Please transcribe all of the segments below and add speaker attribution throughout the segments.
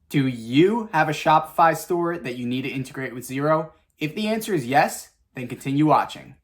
Speaker 1: Do you have a Shopify store that you need to integrate with Xero? If the answer is yes, then continue watching.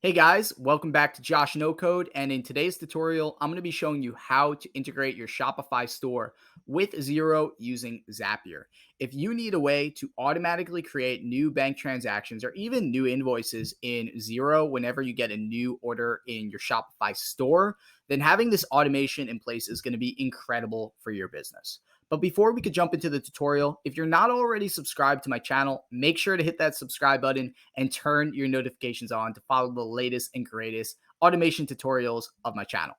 Speaker 1: Hey guys, welcome back to Josh No Code, and in today's tutorial, I'm going to be showing you how to integrate your Shopify store with Xero using Zapier. If you need a way to automatically create new bank transactions or even new invoices in Xero whenever you get a new order in your Shopify store, then having this automation in place is going to be incredible for your business. But before we could jump into the tutorial, if you're not already subscribed to my channel, make sure to hit that subscribe button and turn your notifications on to follow the latest and greatest automation tutorials of my channel.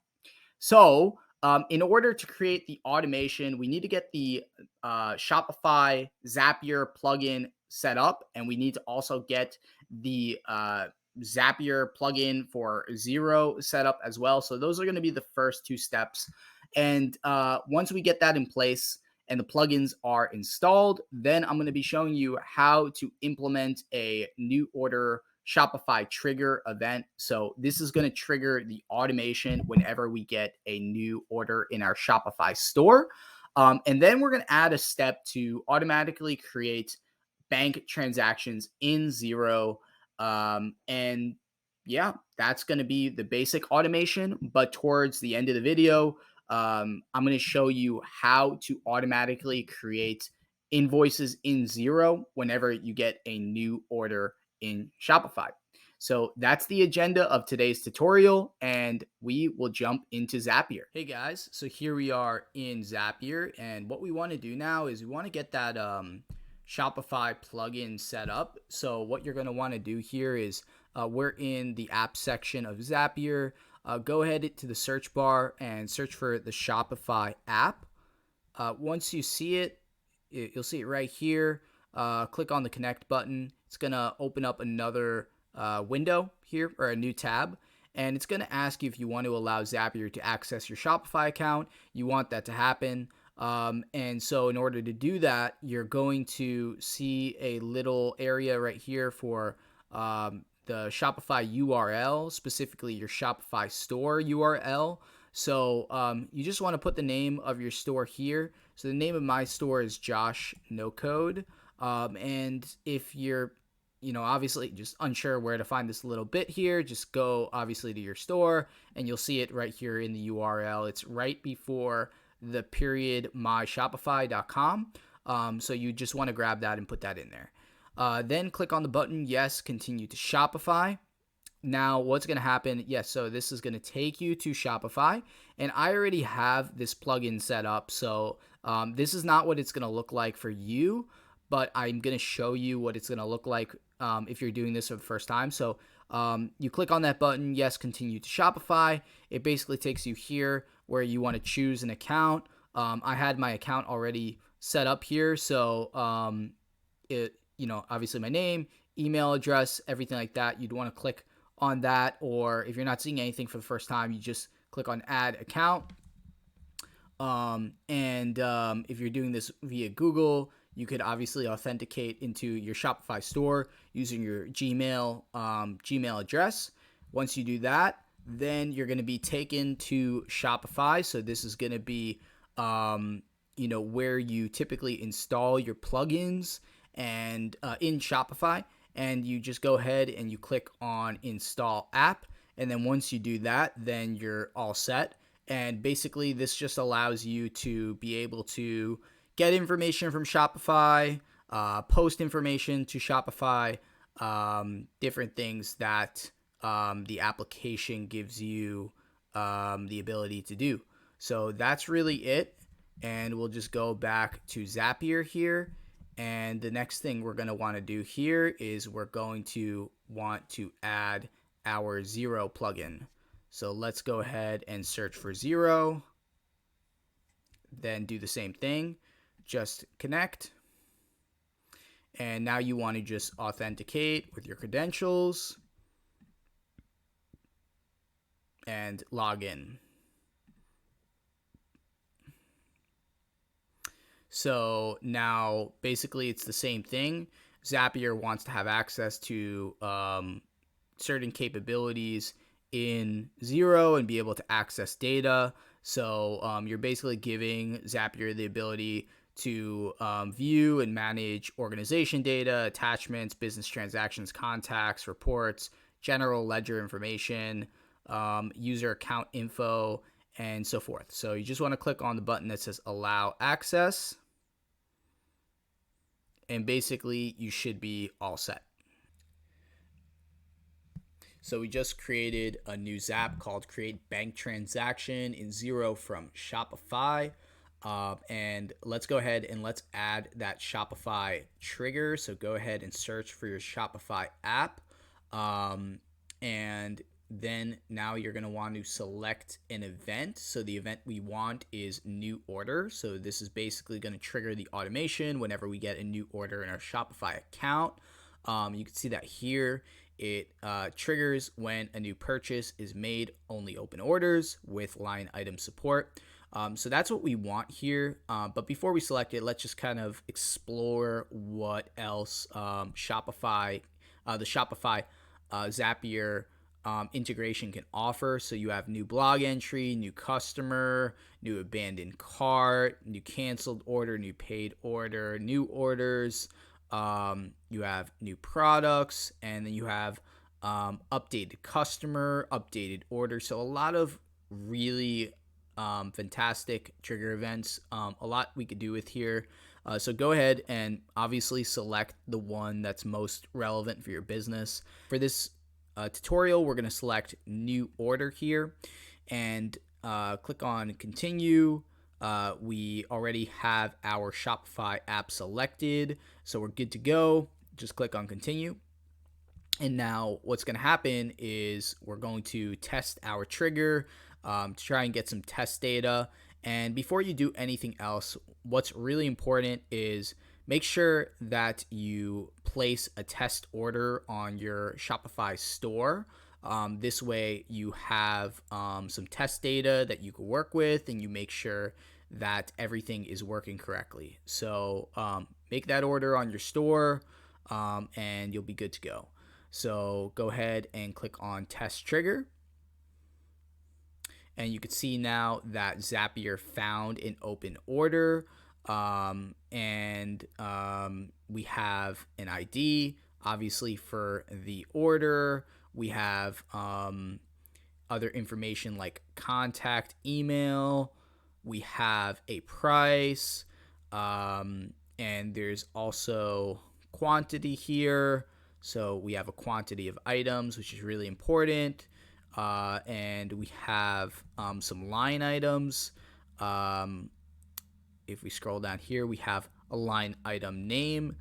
Speaker 1: So in order to create the automation, we need to get the Shopify Zapier plugin set up, and we need to also get the Zapier plugin for Xero set up as well. So those are going to be the first two steps. And once we get that in place and the plugins are installed, then I'm going to be showing you how to implement a new order Shopify trigger event. So this is going to trigger the automation whenever we get a new order in our Shopify store. And then we're going to add a step to automatically create bank transactions in Xero. And yeah, that's going to be the basic automation. But towards the end of the video, I'm going to show you how to automatically create invoices in Xero whenever you get a new order in Shopify. So that's the agenda of today's tutorial, and we will jump into Zapier. Hey guys, so here we are in Zapier, and what we want to do now is we want to get that Shopify plugin set up. So what you're going to want to do here is we're in the app section of Zapier. Go ahead to the search bar and search for the Shopify app. Once you see it, you'll see it right here. Click on the connect button. It's going to open up another window here, or a new tab. And it's going to ask you if you want to allow Zapier to access your Shopify account. You want that to happen. And so in order to do that, you're going to see a little area right here for the Shopify URL, specifically your Shopify store URL. So you just want to put the name of your store here. So the name of my store is Josh No Code. And if you're, obviously just unsure where to find this little bit here, just go obviously to your store and you'll see it right here in the URL. It's right before the period myshopify.com. So you just want to grab that and put that in there. Then click on the button, yes, continue to Shopify. Now what's going to happen? Yes, so this is going to take you to Shopify, and I already have this plugin set up. So this is not what it's going to look like for you, but I'm going to show you what it's going to look like if you're doing this for the first time. So you click on that button, yes, continue to Shopify. It basically takes you here where you want to choose an account. I had my account already set up here. So obviously my name, email address, everything like that. You'd want to click on that, or if you're not seeing anything for the first time, you just click on add account. If you're doing this via Google, you could obviously authenticate into your Shopify store using your Gmail address. Once you do that, then you're going to be taken to Shopify. So this is going to be, where you typically install your plugins and in Shopify. And you just go ahead and you click on install app. And then once you do that, then you're all set. And basically this just allows you to be able to get information from Shopify, post information to Shopify, different things that the application gives you the ability to do. So that's really it. And we'll just go back to Zapier here. And the next thing we're going to want to do here is we're going to want to add our Xero plugin. So let's go ahead and search for Xero. Then do the same thing. Just connect. And now you want to just authenticate with your credentials and log in. So now basically it's the same thing. Zapier wants to have access to certain capabilities in Xero and be able to access data. So you're basically giving Zapier the ability to view and manage organization data, attachments, business transactions, contacts, reports, general ledger information, user account info, and so forth. So you just want to click on the button that says allow access, and basically you should be all set. So we just created a new Zap called Create Bank Transaction in Xero from Shopify. And let's go ahead and let's add that Shopify trigger. So go ahead and search for your Shopify app. And then now you're going to want to select an event. So the event we want is new order. So this is basically going to trigger the automation whenever we get a new order in our Shopify account. You can see that here. It triggers when a new purchase is made, only open orders with line item support. So that's what we want here. But before we select it, let's just kind of explore what else the Shopify Zapier integration can offer. So you have new blog entry, new customer, new abandoned cart, new canceled order, new paid order, new orders. You have new products, and then you have updated customer, updated order. So a lot of really fantastic trigger events. A lot we could do with here. So go ahead and obviously select the one that's most relevant for your business. For this tutorial, we're going to select new order here and click on continue. We already have our Shopify app selected, so we're good to go. Just click on continue. And now what's going to happen is we're going to test our trigger to try and get some test data. And before you do anything else, what's really important is make sure that you place a test order on your Shopify store. This way you have some test data that you can work with, and you make sure that everything is working correctly. So make that order on your store and you'll be good to go. So go ahead and click on test trigger. And you can see now that Zapier found an open order, and we have an ID, obviously, for the order. We have other information like contact email. We have a price, and there's also quantity here. So we have a quantity of items, which is really important. And we have some line items. If we scroll down here, we have a line item name.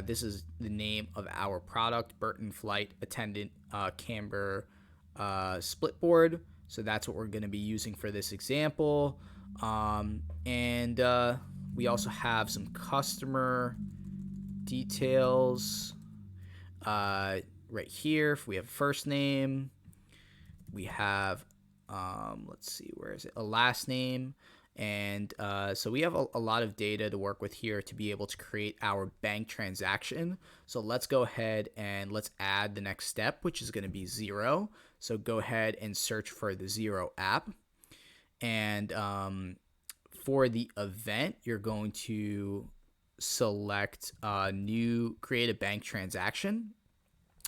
Speaker 1: This is the name of our product, Burton Flight Attendant Camber Splitboard. So that's what we're going to be using for this example. And we also have some customer details right here. If we have first name, we have, let's see, where is it? A last name. And so we have a lot of data to work with here to be able to create our bank transaction. So let's go ahead and let's add the next step, which is going to be Xero. So go ahead and search for the Xero app. And for the event, you're going to select create a bank transaction.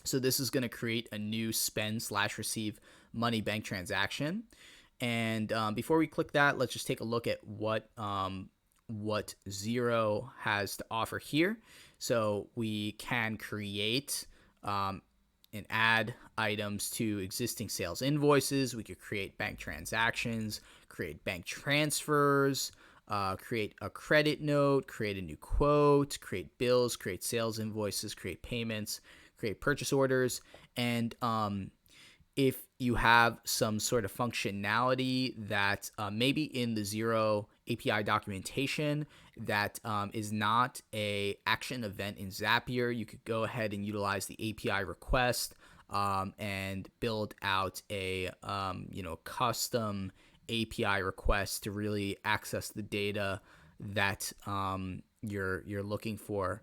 Speaker 1: So this is going to create a new spend/receive money bank transaction. And before we click that, let's just take a look at what Xero has to offer here. So we can create and add items to existing sales invoices. We could create bank transactions, create bank transfers, create a credit note, create a new quote, create bills, create sales invoices, create payments, create purchase orders. And if you have some sort of functionality that maybe in the Xero API documentation that is not a action event in Zapier, you could go ahead and utilize the API request and build out a custom API request to really access the data that you're looking for.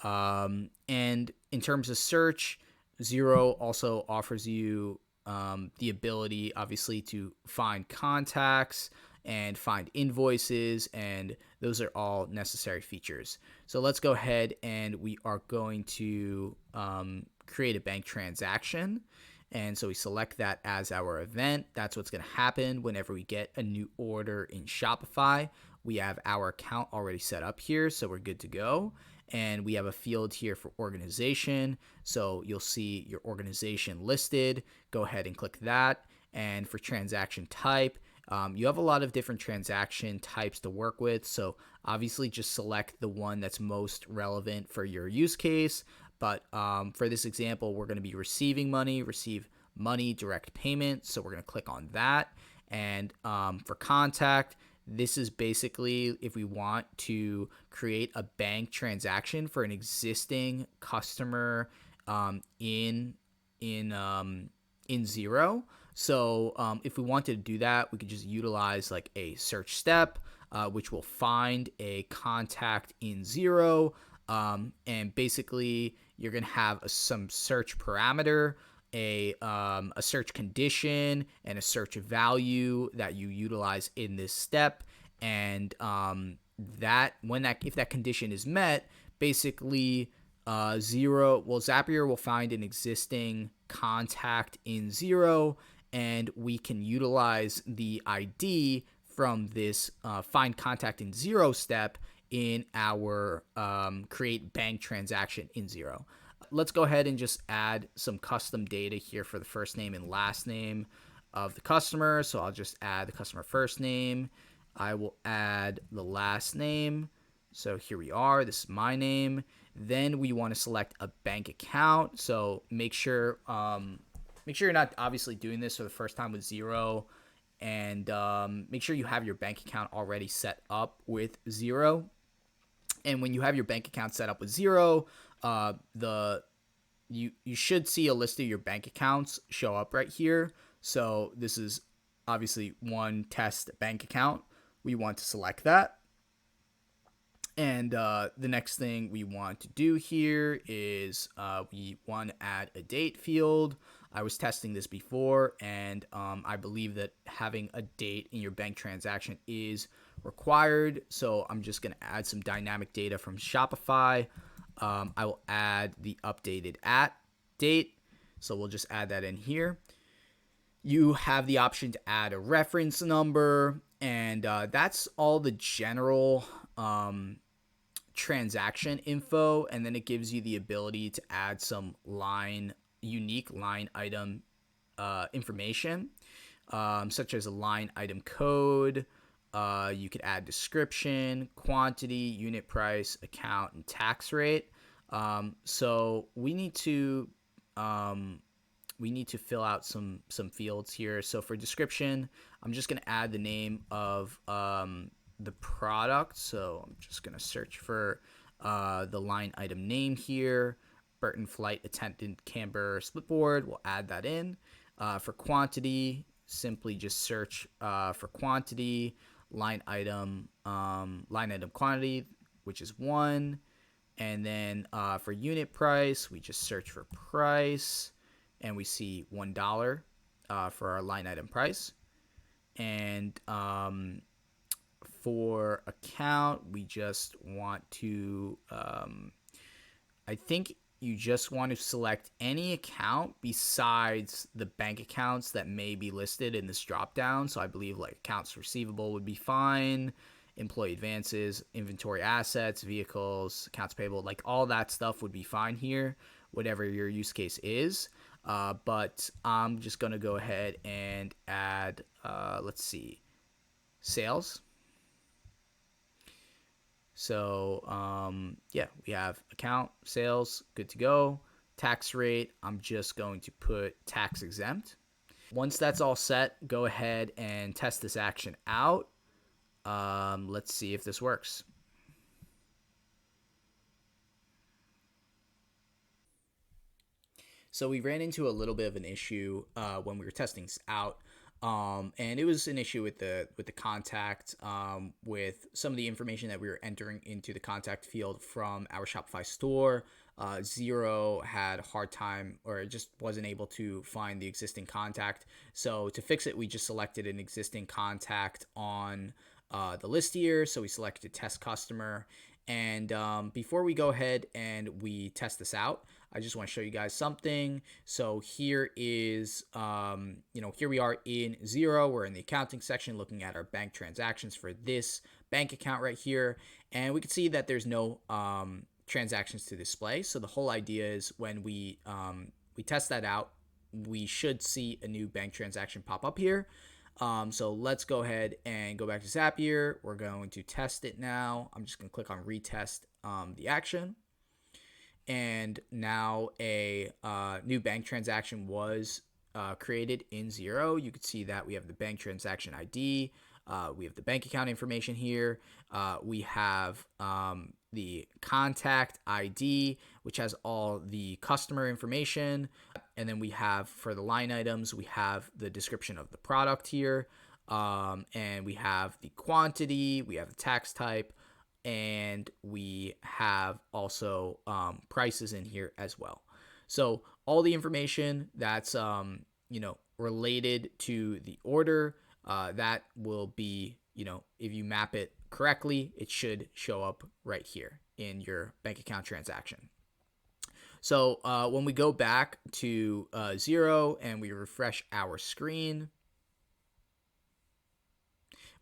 Speaker 1: And in terms of search, Xero also offers you the ability, obviously, to find contacts and find invoices, and those are all necessary features. So let's go ahead and we are going to create a bank transaction. And so we select that as our event. That's what's going to happen whenever we get a new order in Shopify. We have our account already set up here, so we're good to go. And we have a field here for organization. So you'll see your organization listed. Go ahead and click that. And for transaction type, you have a lot of different transaction types to work with. So obviously just select the one that's most relevant for your use case. But for this example, we're going to be receiving money, receive money, direct payment. So we're going to click on that. And for contact, this is basically if we want to create a bank transaction for an existing customer in Xero. So if we wanted to do that, we could just utilize like a search step, which will find a contact in Xero. And basically, you're going to have some search parameter, a search condition, and a search value that you utilize in this step. And if that condition is met, basically Zapier will find an existing contact in Xero, and we can utilize the ID from this find contact in Xero step in our create bank transaction in Xero. Let's go ahead and just add some custom data here for the first name and last name of the customer. So I'll just add the customer first name. I will add the last name. So here we are. This is my name. Then we want to select a bank account. So make sure you're not obviously doing this for the first time with Xero, and make sure you have your bank account already set up with Xero. And when you have your bank account set up with Xero, you should see a list of your bank accounts show up right here. So this is obviously one test bank account. We want to select that. And the next thing we want to do here is we want to add a date field. I was testing this before, and I believe that having a date in your bank transaction is required. So I'm just going to add some dynamic data from Shopify. I will add the updated date. So we'll just add that in here. You have the option to add a reference number, and that's all the general transaction info. And then it gives you the ability to add some unique line item information, such as a line item code. You could add description, quantity, unit price, account, and tax rate. So we need to fill out some fields here. So for description, I'm just going to add the name of the product. So I'm just going to search for the line item name here. Burton Flight Attendant Camber Splitboard. We'll add that in. For quantity, simply just search for quantity, line item quantity, which is 1. And then for unit price, we just search for price, and we see $1 for our line item price. And for account, we just want to, I think you just want to select any account besides the bank accounts that may be listed in this dropdown. So I believe like accounts receivable would be fine, employee advances, inventory assets, vehicles, accounts payable, like all that stuff would be fine here, whatever your use case is. But I'm just going to go ahead and add, let's see, sales. So, yeah, we have account, sales, good to go. Tax rate, I'm just going to put tax exempt. Once that's all set, go ahead and test this action out. Let's see if this works. So we ran into a little bit of an issue when we were testing this out. And it was an issue with the contact, with some of the information that we were entering into the contact field from our Shopify store. Xero had a hard time, or it just wasn't able to find the existing contact. So to fix it, we just selected an existing contact on the list here. So we selected test customer. And before we go ahead and we test this out, I just want to show you guys something. So here is, here we are in Xero. We're in the accounting section looking at our bank transactions for this bank account right here. And we can see that there's no transactions to display. So the whole idea is when we test that out, we should see a new bank transaction pop up here. So let's go ahead and go back to Zapier. We're going to test it now. I'm just going to click on retest the action. And now a new bank transaction was created in Xero. You can see that we have the bank transaction ID. We have the bank account information here. We have the contact ID, which has all the customer information. And then we have, for the line items, we have the description of the product here. And we have the quantity, we have the tax type, and we have also prices in here as well. So all the information that's related to the order, that will be, if you map it correctly, it should show up right here in your bank account transaction. So when we go back to Xero and we refresh our screen,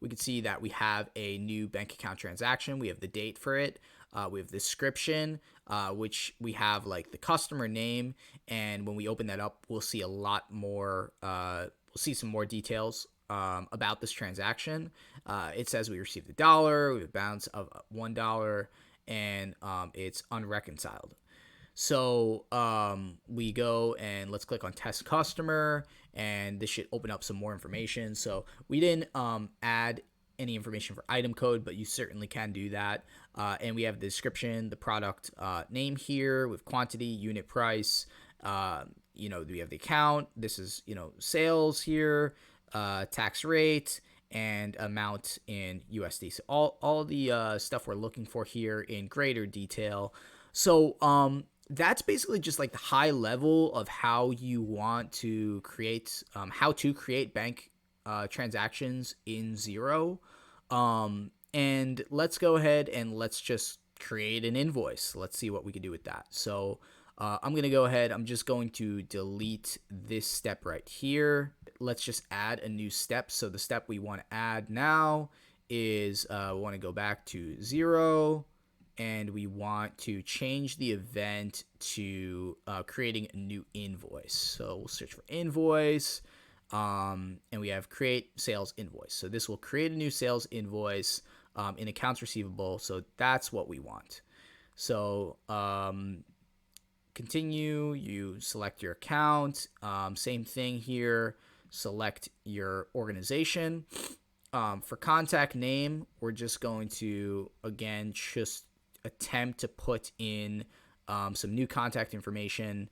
Speaker 1: we can see that we have a new bank account transaction. We have the date for it. We have the description, which we have like the customer name. And when we open that up, we'll see a lot more, we'll see some more details about this transaction. It says we received $1, we have a balance of $1, and it's unreconciled. So we go and let's click on test customer, and this should open up some more information. So we didn't add any information for item code, but you certainly can do that. And we have the description, the product name here with quantity, unit price. We have the account. This is, sales here, tax rate, and amount in USD. So all the stuff we're looking for here in greater detail. So that's basically just like the high level of how you want to create, bank transactions in Xero. And let's go ahead and let's just create an invoice. Let's see what we can do with that. So I'm going to go ahead. I'm just going to delete this step right here. Let's just add a new step. So the step we want to add now is we want to go back to Xero. And we want to change the event to creating a new invoice. So we'll search for invoice, and we have create sales invoice. So this will create a new sales invoice in accounts receivable. So that's what we want. So continue, you select your account. Same thing here, select your organization. For contact name, we're just going to, again, just attempt to put in some new contact information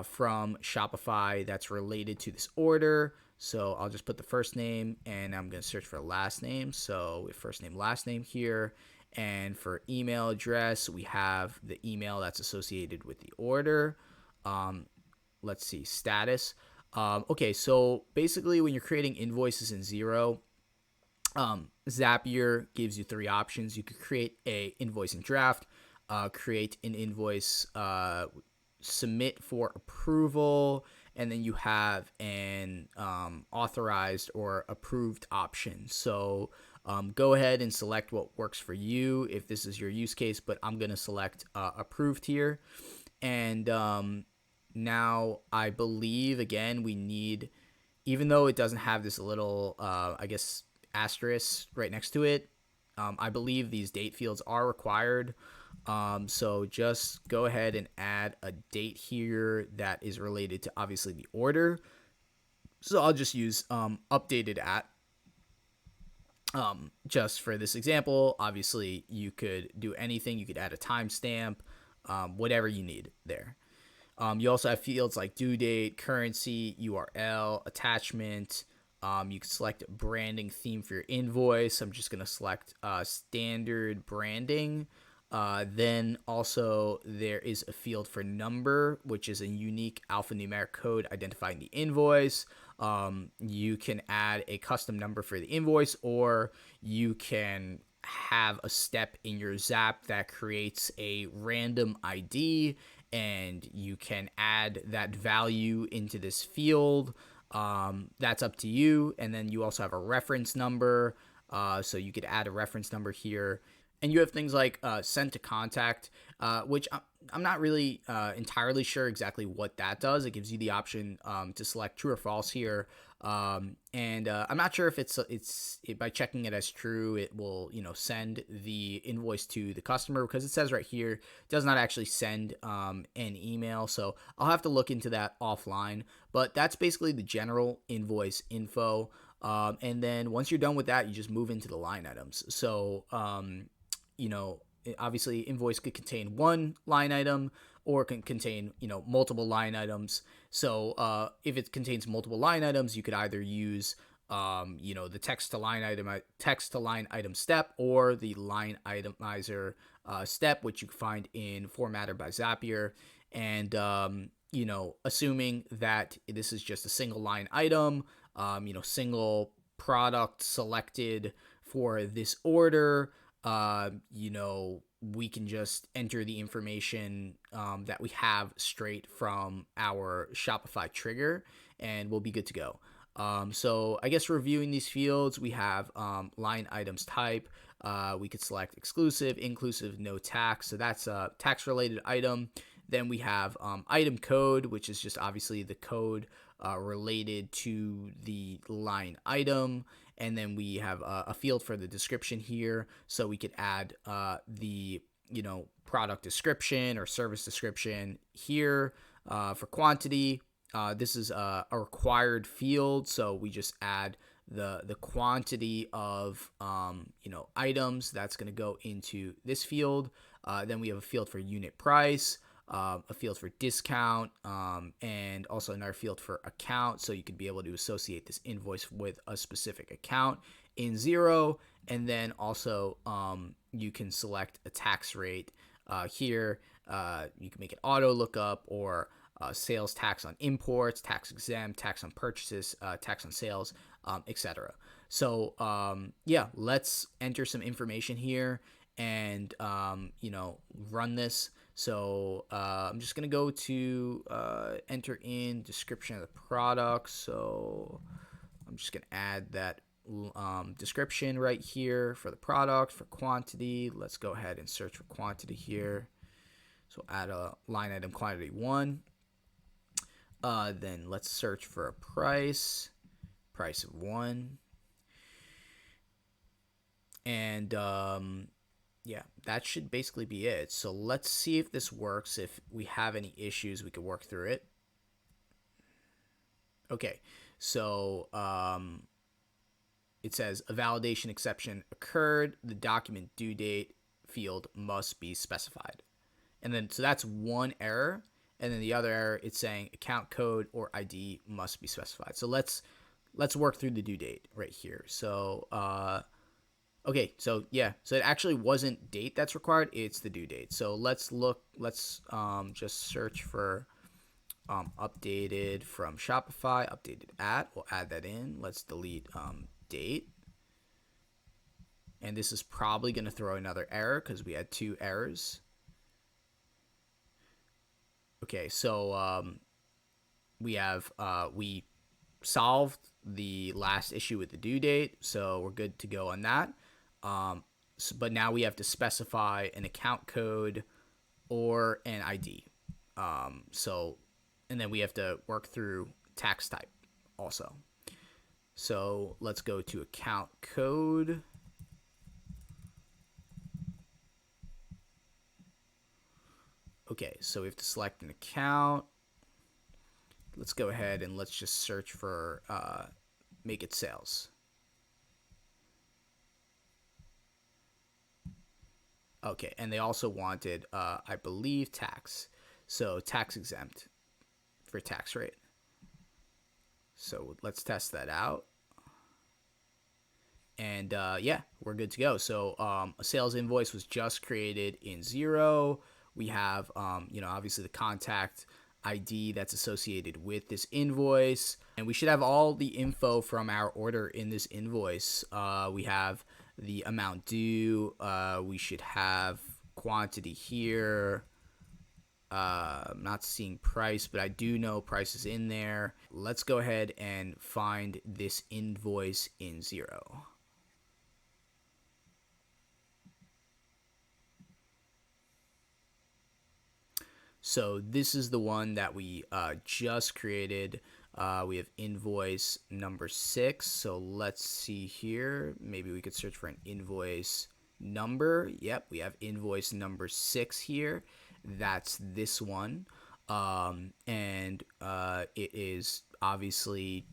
Speaker 1: from Shopify that's related to this order. So I'll just put the first name, and I'm going to search for last name. So we have first name, last name here. And for email address, we have the email that's associated with the order. Let's see, status. Okay, so basically when you're creating invoices in Xero, Zapier gives you 3 options. You could create a invoice in draft, create an invoice, submit for approval, and then you have an authorized or approved option. So go ahead and select what works for you if this is your use case, but I'm going to select approved here. And now I believe, again, we need, even though it doesn't have this little, asterisk right next to it, I believe these date fields are required. So just go ahead and add a date here that is related to obviously the order. So I'll just use updated at. Just for this example, obviously you could do anything. You could add a timestamp, whatever you need there. You also have fields like due date, currency, URL, attachment. You can select branding theme for your invoice. I'm just going to select standard branding. Then also there is a field for number, which is a unique alphanumeric code identifying the invoice. You can add a custom number for the invoice, or you can have a step in your Zap that creates a random ID, and you can add that value into this field. That's up to you. And then you also have a reference number. So you could add a reference number here. And you have things like send to contact, which I'm not really entirely sure exactly what that does. It gives you the option to select true or false here. And I'm not sure if it's by checking it as true, it will send the invoice to the customer, because it says right here it does not actually send an email. So I'll have to look into that offline. But that's basically the general invoice info. And then once you're done with that, you just move into the line items. So obviously invoice could contain one line item or can contain, multiple line items. So if it contains multiple line items, you could either use, the text to line item step, or the line itemizer step, which you can find in Formatter by Zapier. And, assuming that this is just a single line item, single product selected for this order, we can just enter the information that we have straight from our Shopify trigger, and we'll be good to go. So I guess reviewing these fields, we have line items type. We could select exclusive, inclusive, no tax. So that's a tax related item. Then we have item code, which is just obviously the code related to the line item. And then we have a field for the description here. So we could add the product description or service description here. For quantity, this is a required field. So we just add the quantity of items that's going to go into this field. Then we have a field for unit price, a field for discount, and also another field for account. So you could be able to associate this invoice with a specific account in Xero. And then also you can select a tax rate here. You can make it auto lookup, or sales tax on imports, tax exempt, tax on purchases, tax on sales, etc. So let's enter some information here and run this. So I'm just gonna go to enter in description of the product. So I'm just gonna add that description right here for the product. For quantity, let's go ahead and search for quantity here. So add a line item quantity 1. Then let's search for a price of 1. And that should basically be it. So let's see if this works. If we have any issues, we can work through it. Okay, so it says a validation exception occurred. The document due date field must be specified. And then, so that's one error. And then the other error, it's saying account code or ID must be specified. So let's work through the due date right here. So, okay, so so it actually wasn't date that's required, it's the due date. So let's just search for updated from Shopify, updated at, we'll add that in. Let's delete date. And this is probably going to throw another error because we had 2 errors. Okay, so we solved the last issue with the due date, so we're good to go on that. But now we have to specify an account code or an ID. And then we have to work through tax type also. So let's go to account code. Okay, so we have to select an account. Let's go ahead and let's just search for make it sales. Okay, and they also wanted, I believe, tax. So tax exempt for tax rate. So let's test that out. And yeah, we're good to go. So a sales invoice was just created in Xero. We have, obviously the contact ID that's associated with this invoice. And we should have all the info from our order in this invoice. We have the amount due. We should have quantity here. I'm not seeing price, but I do know price is in there. Let's go ahead and find this invoice in Xero. So this is the one that we just created. We have invoice number 6. So let's see here. Maybe we could search for an invoice number. Yep, we have invoice number 6 here. That's this one. And it is obviously,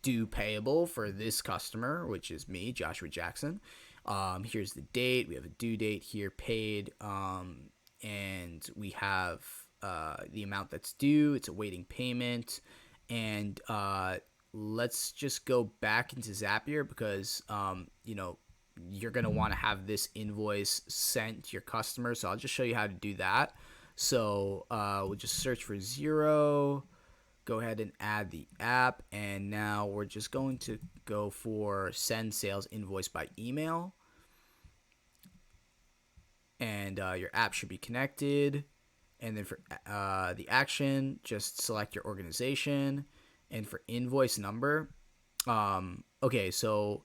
Speaker 1: due payable for this customer, which is me, Joshua Jackson. Here's the date. We have a due date here, paid. And we have the amount that's due. It's awaiting payment. And let's just go back into Zapier because, you're going to want to have this invoice sent to your customer. So I'll just show you how to do that. So we'll just search for Xero. Go ahead and add the app. And now we're just going to go for send sales invoice by email. And your app should be connected. And then for the action, just select your organization. And for invoice number, okay, so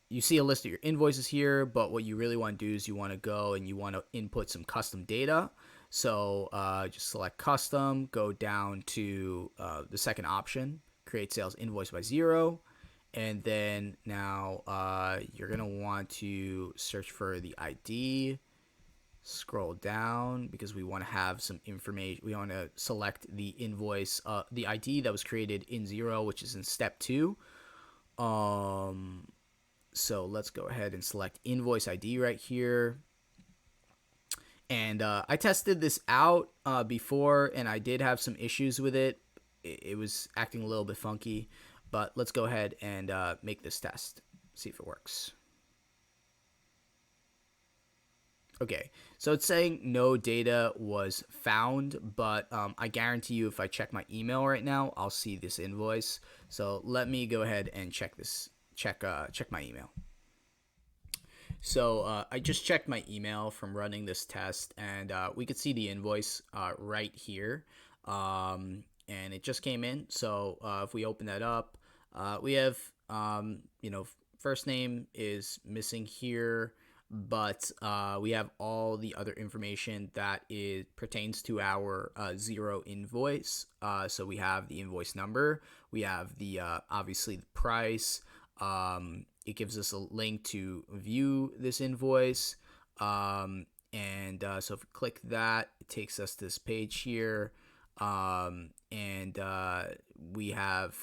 Speaker 1: you see a list of your invoices here, but what you really want to do is you want to go and you want to input some custom data. So just select custom, go down to the second option, create sales invoice by Xero. And then now you're going to want to search for the ID, scroll down because we want to have some information. We want to select the invoice, the ID that was created in Xero, which is in step 2. So let's go ahead and select invoice ID right here. And I tested this out before and I did have some issues with it. It was acting a little bit funky. But let's go ahead and make this test, see if it works. Okay, so it's saying no data was found, but I guarantee you if I check my email right now, I'll see this invoice. So let me go ahead and check my email. So I just checked my email from running this test, and we could see the invoice right here, and it just came in. So if we open that up, we have, first name is missing here, but we have all the other information that pertains to our Xero invoice. So we have the invoice number, we have the obviously the price. It gives us a link to view this invoice. So if we click that, it takes us to this page here. We have,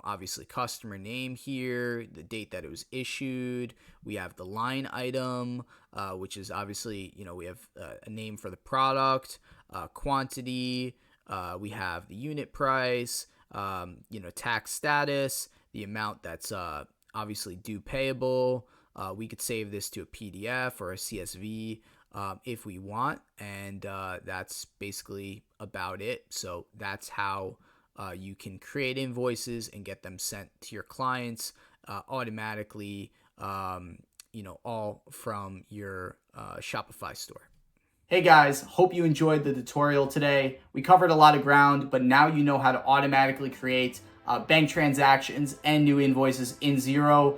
Speaker 1: obviously customer name here, the date that it was issued. We have the line item, which is obviously, we have a name for the product, quantity. We have the unit price, tax status, the amount that's obviously due payable. We could save this to a PDF or a CSV if we want, and that's basically about it. So that's how you can create invoices and get them sent to your clients automatically, all from your Shopify store. Hey guys, hope you enjoyed the tutorial today. We covered a lot of ground, but now you know how to automatically create bank transactions and new invoices in Xero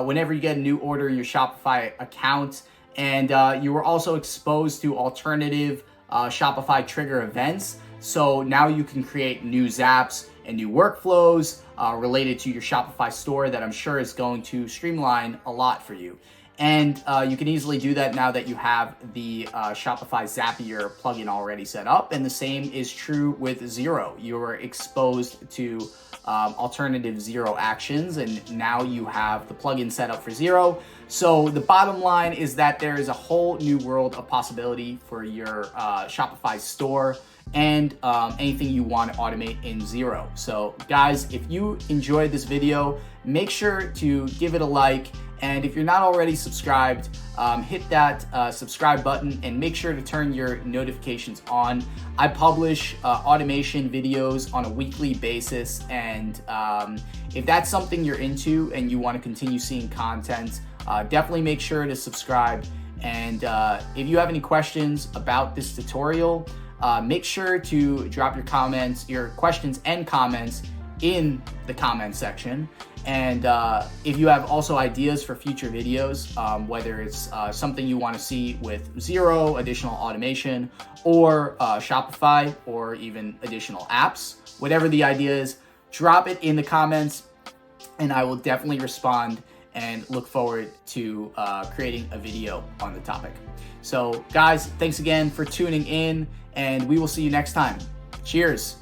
Speaker 1: whenever you get a new order in your Shopify account. And you were also exposed to alternative Shopify trigger events. So now you can create new zaps and new workflows related to your Shopify store that I'm sure is going to streamline a lot for you. And you can easily do that now that you have the Shopify Zapier plugin already set up. And the same is true with Xero. You're exposed to alternative Xero actions, and now you have the plugin set up for Xero. So the bottom line is that there is a whole new world of possibility for your Shopify store and anything you want to automate in Xero. So guys, if you enjoyed this video, make sure to give it a like. And if you're not already subscribed, hit that subscribe button and make sure to turn your notifications on. I publish automation videos on a weekly basis, and if that's something you're into and you want to continue seeing content, definitely make sure to subscribe. And if you have any questions about this tutorial, make sure to drop your questions and comments in the comment section. And if you have also ideas for future videos, whether it's something you want to see with Xero, additional automation, or Shopify, or even additional apps, whatever the idea is, drop it in the comments and I will definitely respond and look forward to creating a video on the topic. So guys, thanks again for tuning in, and we will see you next time. Cheers.